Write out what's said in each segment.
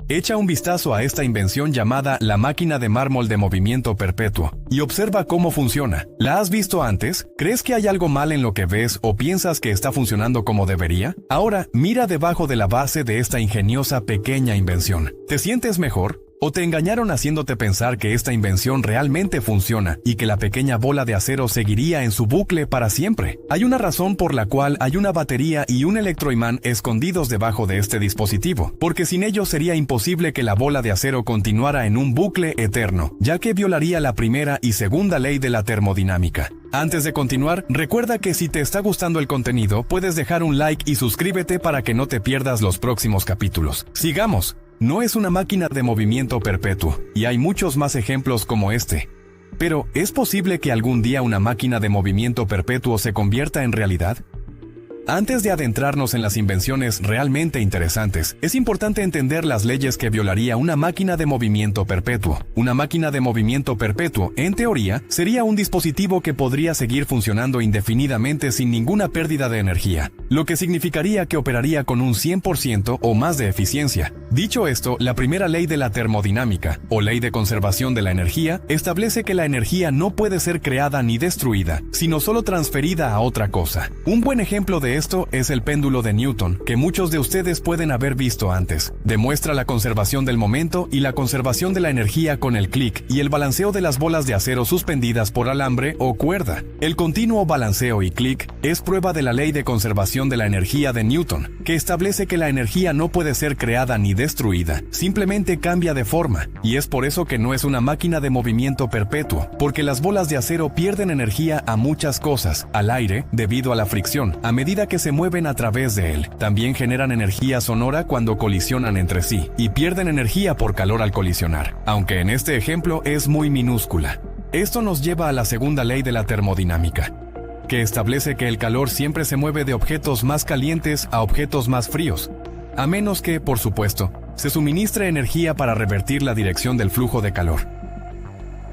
Echa un vistazo a esta invención llamada la máquina de mármol de movimiento perpetuo y observa cómo funciona. ¿La has visto antes? ¿Crees que hay algo mal en lo que ves o piensas que está funcionando como debería? Ahora, mira debajo de la base de esta ingeniosa pequeña invención. ¿Te sientes mejor? ¿O te engañaron haciéndote pensar que esta invención realmente funciona y que la pequeña bola de acero seguiría en su bucle para siempre? Hay una razón por la cual hay una batería y un electroimán escondidos debajo de este dispositivo, porque sin ellos sería imposible que la bola de acero continuara en un bucle eterno, ya que violaría la primera y segunda ley de la termodinámica. Antes de continuar, recuerda que si te está gustando el contenido, puedes dejar un like y suscríbete para que no te pierdas los próximos capítulos. ¡Sigamos! No es una máquina de movimiento perpetuo, y hay muchos más ejemplos como este. Pero, ¿es posible que algún día una máquina de movimiento perpetuo se convierta en realidad? Antes de adentrarnos en las invenciones realmente interesantes, es importante entender las leyes que violaría una máquina de movimiento perpetuo. Una máquina de movimiento perpetuo, en teoría, sería un dispositivo que podría seguir funcionando indefinidamente sin ninguna pérdida de energía, lo que significaría que operaría con un 100% o más de eficiencia. Dicho esto, la primera ley de la termodinámica, o ley de conservación de la energía, establece que la energía no puede ser creada ni destruida, sino solo transferida a otra cosa. Un buen ejemplo de esto es el péndulo de Newton, que muchos de ustedes pueden haber visto antes. Demuestra la conservación del momento y la conservación de la energía con el clic y el balanceo de las bolas de acero suspendidas por alambre o cuerda. El continuo balanceo y clic es prueba de la ley de conservación de la energía de Newton, que establece que la energía no puede ser creada ni destruida, simplemente cambia de forma, y es por eso que no es una máquina de movimiento perpetuo, porque las bolas de acero pierden energía a muchas cosas, al aire, debido a la fricción, a medida que se mueven a través de él. También generan energía sonora cuando colisionan entre sí, y pierden energía por calor al colisionar, aunque en este ejemplo es muy minúscula. Esto nos lleva a la segunda ley de la termodinámica, que establece que el calor siempre se mueve de objetos más calientes a objetos más fríos, a menos que, por supuesto, se suministre energía para revertir la dirección del flujo de calor.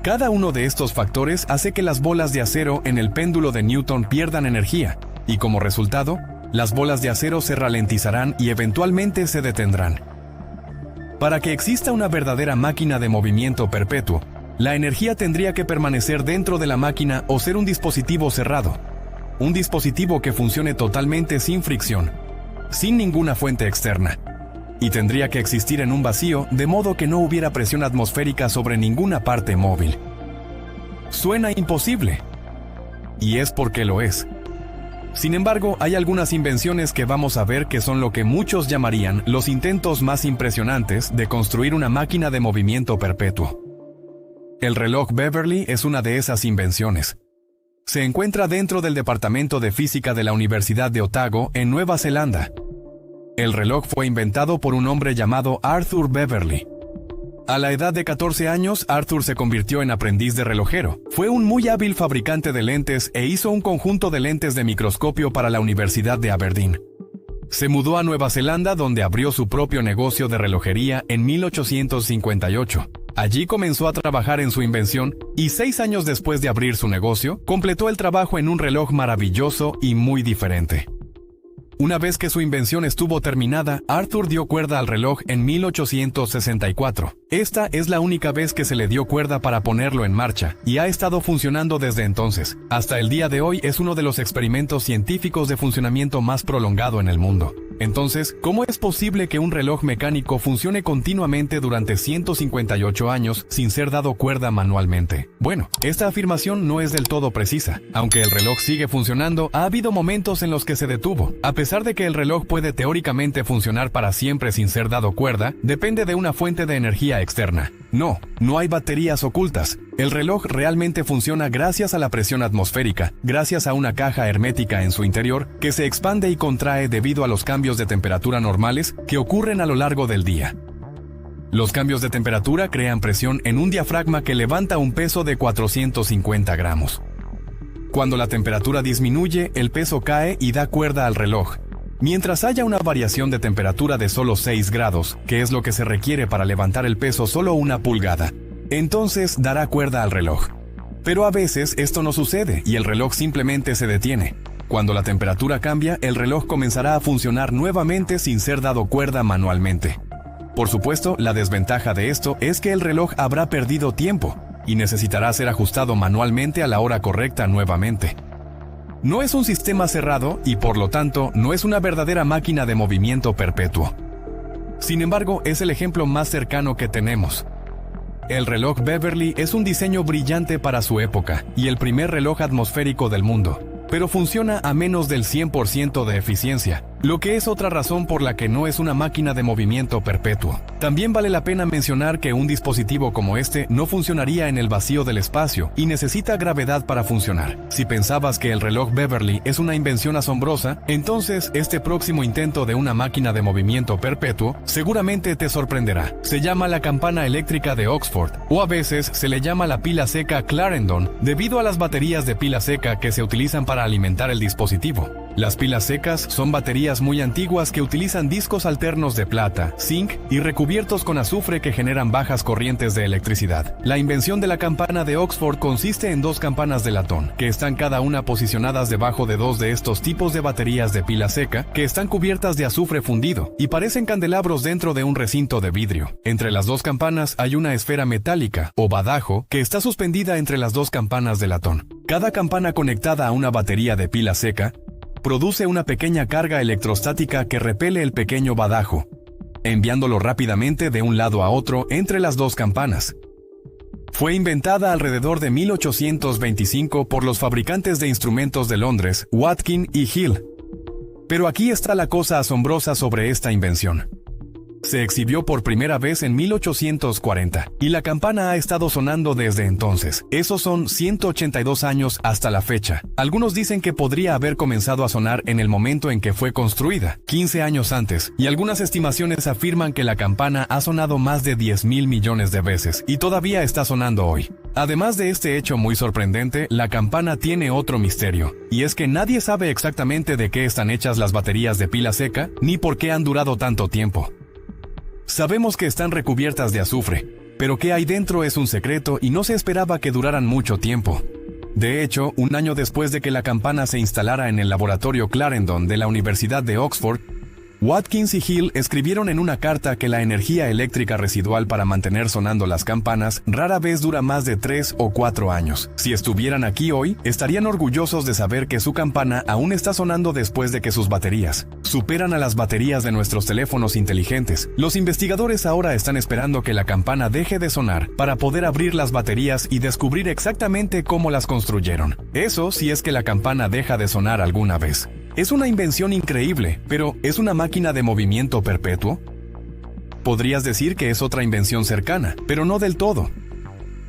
Cada uno de estos factores hace que las bolas de acero en el péndulo de Newton pierdan energía, y como resultado, las bolas de acero se ralentizarán y eventualmente se detendrán. Para que exista una verdadera máquina de movimiento perpetuo, la energía tendría que permanecer dentro de la máquina o ser un dispositivo cerrado. Un dispositivo que funcione totalmente sin fricción, sin ninguna fuente externa. Y tendría que existir en un vacío, de modo que no hubiera presión atmosférica sobre ninguna parte móvil. Suena imposible. Y es porque lo es. Sin embargo, hay algunas invenciones que vamos a ver que son lo que muchos llamarían los intentos más impresionantes de construir una máquina de movimiento perpetuo. El reloj Beverly es una de esas invenciones. Se encuentra dentro del Departamento de Física de la Universidad de Otago, en Nueva Zelanda. El reloj fue inventado por un hombre llamado Arthur Beverly. A la edad de 14 años, Arthur se convirtió en aprendiz de relojero. Fue un muy hábil fabricante de lentes e hizo un conjunto de lentes de microscopio para la Universidad de Aberdeen. Se mudó a Nueva Zelanda, donde abrió su propio negocio de relojería en 1858. Allí comenzó a trabajar en su invención y 6 años después de abrir su negocio, completó el trabajo en un reloj maravilloso y muy diferente. Una vez que su invención estuvo terminada, Arthur dio cuerda al reloj en 1864. Esta es la única vez que se le dio cuerda para ponerlo en marcha, y ha estado funcionando desde entonces. Hasta el día de hoy es uno de los experimentos científicos de funcionamiento más prolongado en el mundo. Entonces, ¿cómo es posible que un reloj mecánico funcione continuamente durante 158 años sin ser dado cuerda manualmente? Bueno, esta afirmación no es del todo precisa. Aunque el reloj sigue funcionando, ha habido momentos en los que se detuvo. A pesar de que el reloj puede teóricamente funcionar para siempre sin ser dado cuerda, depende de una fuente de energía externa. No hay baterías ocultas. El reloj realmente funciona gracias a la presión atmosférica, gracias a una caja hermética en su interior que se expande y contrae debido a los cambios de temperatura normales que ocurren a lo largo del día. Los cambios de temperatura crean presión en un diafragma que levanta un peso de 450 gramos. Cuando la temperatura disminuye, el peso cae y da cuerda al reloj. Mientras haya una variación de temperatura de solo 6 grados, que es lo que se requiere para levantar el peso solo 1 pulgada, entonces dará cuerda al reloj. Pero a veces esto no sucede y el reloj simplemente se detiene. Cuando la temperatura cambia, el reloj comenzará a funcionar nuevamente sin ser dado cuerda manualmente. Por supuesto, la desventaja de esto es que el reloj habrá perdido tiempo y necesitará ser ajustado manualmente a la hora correcta nuevamente. No es un sistema cerrado y por lo tanto no es una verdadera máquina de movimiento perpetuo. Sin embargo, es el ejemplo más cercano que tenemos. El reloj Beverly es un diseño brillante para su época y el primer reloj atmosférico del mundo, pero funciona a menos del 100% de eficiencia, lo que es otra razón por la que no es una máquina de movimiento perpetuo. También vale la pena mencionar que un dispositivo como este no funcionaría en el vacío del espacio y necesita gravedad para funcionar. Si pensabas que el reloj Beverly es una invención asombrosa, entonces este próximo intento de una máquina de movimiento perpetuo seguramente te sorprenderá. Se llama la campana eléctrica de Oxford, o a veces se le llama la pila seca Clarendon, debido a las baterías de pila seca que se utilizan para alimentar el dispositivo. Las pilas secas son baterías muy antiguas que utilizan discos alternos de plata, zinc y recubiertos con azufre que generan bajas corrientes de electricidad. La invención de la campana de Oxford consiste en dos campanas de latón, que están cada una posicionadas debajo de dos de estos tipos de baterías de pila seca, que están cubiertas de azufre fundido, y parecen candelabros dentro de un recinto de vidrio. Entre las dos campanas hay una esfera metálica, o badajo, que está suspendida entre las dos campanas de latón. Cada campana conectada a una batería de pila seca produce una pequeña carga electrostática que repele el pequeño badajo, enviándolo rápidamente de un lado a otro entre las dos campanas. Fue inventada alrededor de 1825 por los fabricantes de instrumentos de Londres, Watkin y Hill. Pero aquí está la cosa asombrosa sobre esta invención. Se exhibió por primera vez en 1840, y la campana ha estado sonando desde entonces. Esos son 182 años hasta la fecha. Algunos dicen que podría haber comenzado a sonar en el momento en que fue construida, 15 años antes, y algunas estimaciones afirman que la campana ha sonado más de 10.000 millones de veces, y todavía está sonando hoy. Además de este hecho muy sorprendente, la campana tiene otro misterio, y es que nadie sabe exactamente de qué están hechas las baterías de pila seca, ni por qué han durado tanto tiempo. Sabemos que están recubiertas de azufre, pero qué hay dentro es un secreto y no se esperaba que duraran mucho tiempo. De hecho, un año después de que la campana se instalara en el laboratorio Clarendon de la Universidad de Oxford, Watkins y Hill escribieron en una carta que la energía eléctrica residual para mantener sonando las campanas rara vez dura más de 3 o 4 años. Si estuvieran aquí hoy, estarían orgullosos de saber que su campana aún está sonando después de que sus baterías superan a las baterías de nuestros teléfonos inteligentes. Los investigadores ahora están esperando que la campana deje de sonar para poder abrir las baterías y descubrir exactamente cómo las construyeron. Eso si es que la campana deja de sonar alguna vez. Es una invención increíble, pero ¿es una máquina de movimiento perpetuo? Podrías decir que es otra invención cercana, pero no del todo.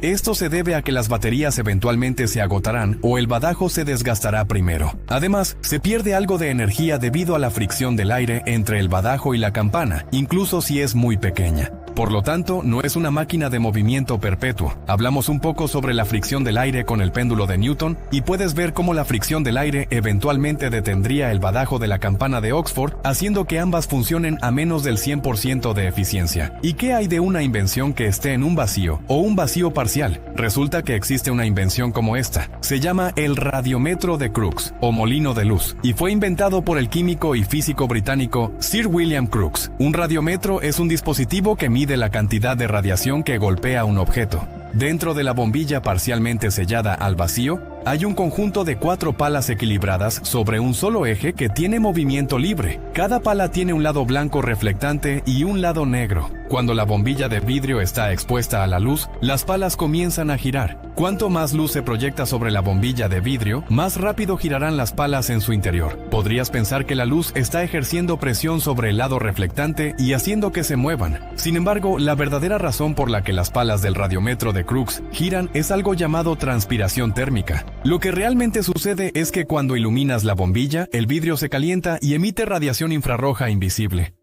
Esto se debe a que las baterías eventualmente se agotarán o el badajo se desgastará primero. Además, se pierde algo de energía debido a la fricción del aire entre el badajo y la campana, incluso si es muy pequeña. Por lo tanto, no es una máquina de movimiento perpetuo. Hablamos un poco sobre la fricción del aire con el péndulo de Newton, y puedes ver cómo la fricción del aire eventualmente detendría el badajo de la campana de Oxford, haciendo que ambas funcionen a menos del 100% de eficiencia. ¿Y qué hay de una invención que esté en un vacío, o un vacío parcial? Resulta que existe una invención como esta. Se llama el radiometro de Crookes, o molino de luz, y fue inventado por el químico y físico británico Sir William Crookes. Un radiometro es un dispositivo que mide la cantidad de radiación que golpea un objeto. Dentro de la bombilla parcialmente sellada al vacío, hay un conjunto de 4 palas equilibradas sobre un solo eje que tiene movimiento libre. Cada pala tiene un lado blanco reflectante y un lado negro. Cuando la bombilla de vidrio está expuesta a la luz, las palas comienzan a girar. Cuanto más luz se proyecta sobre la bombilla de vidrio, más rápido girarán las palas en su interior. Podrías pensar que la luz está ejerciendo presión sobre el lado reflectante y haciendo que se muevan. Sin embargo, la verdadera razón por la que las palas del radiometro de Crookes giran es algo llamado transpiración térmica. Lo que realmente sucede es que cuando iluminas la bombilla, el vidrio se calienta y emite radiación infrarroja invisible.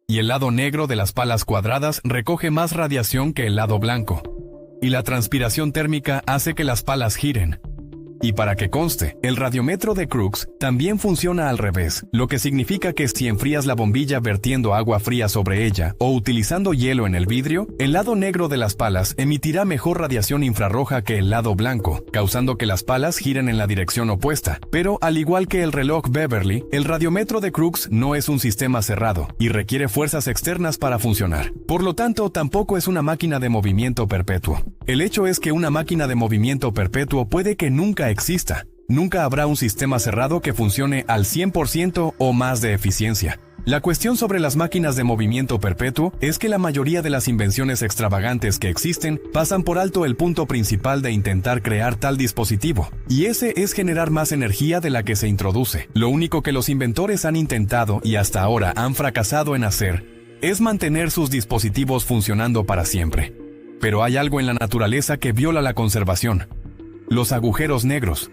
Y el lado negro de las palas cuadradas recoge más radiación que el lado blanco. Y la transpiración térmica hace que las palas giren. Y para que conste, el radiómetro de Crookes también funciona al revés, lo que significa que si enfrías la bombilla vertiendo agua fría sobre ella o utilizando hielo en el vidrio, el lado negro de las palas emitirá mejor radiación infrarroja que el lado blanco, causando que las palas giren en la dirección opuesta. Pero al igual que el reloj Beverly, el radiómetro de Crookes no es un sistema cerrado y requiere fuerzas externas para funcionar. Por lo tanto, tampoco es una máquina de movimiento perpetuo. El hecho es que una máquina de movimiento perpetuo puede que nunca exista. Nunca habrá un sistema cerrado que funcione al 100% o más de eficiencia. La cuestión sobre las máquinas de movimiento perpetuo es que la mayoría de las invenciones extravagantes que existen pasan por alto el punto principal de intentar crear tal dispositivo, y ese es generar más energía de la que se introduce. Lo único que los inventores han intentado y hasta ahora han fracasado en hacer es mantener sus dispositivos funcionando para siempre. Pero hay algo en la naturaleza que viola la conservación: los agujeros negros.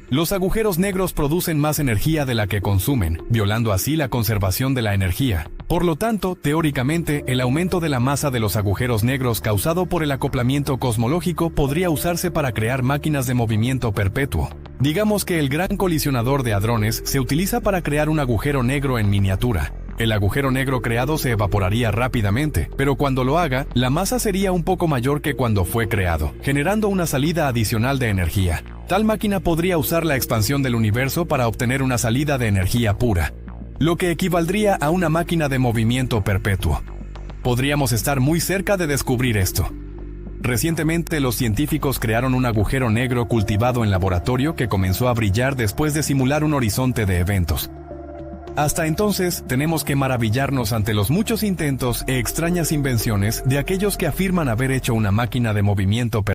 Los agujeros negros producen más energía de la que consumen, violando así la conservación de la energía. Por lo tanto, teóricamente, el aumento de la masa de los agujeros negros causado por el acoplamiento cosmológico podría usarse para crear máquinas de movimiento perpetuo. Digamos que el Gran Colisionador de Hadrones se utiliza para crear un agujero negro en miniatura. El agujero negro creado se evaporaría rápidamente, pero cuando lo haga, la masa sería un poco mayor que cuando fue creado, generando una salida adicional de energía. Tal máquina podría usar la expansión del universo para obtener una salida de energía pura, lo que equivaldría a una máquina de movimiento perpetuo. Podríamos estar muy cerca de descubrir esto. Recientemente, los científicos crearon un agujero negro cultivado en laboratorio que comenzó a brillar después de simular un horizonte de eventos. Hasta entonces, tenemos que maravillarnos ante los muchos intentos e extrañas invenciones de aquellos que afirman haber hecho una máquina de movimiento perpetuo.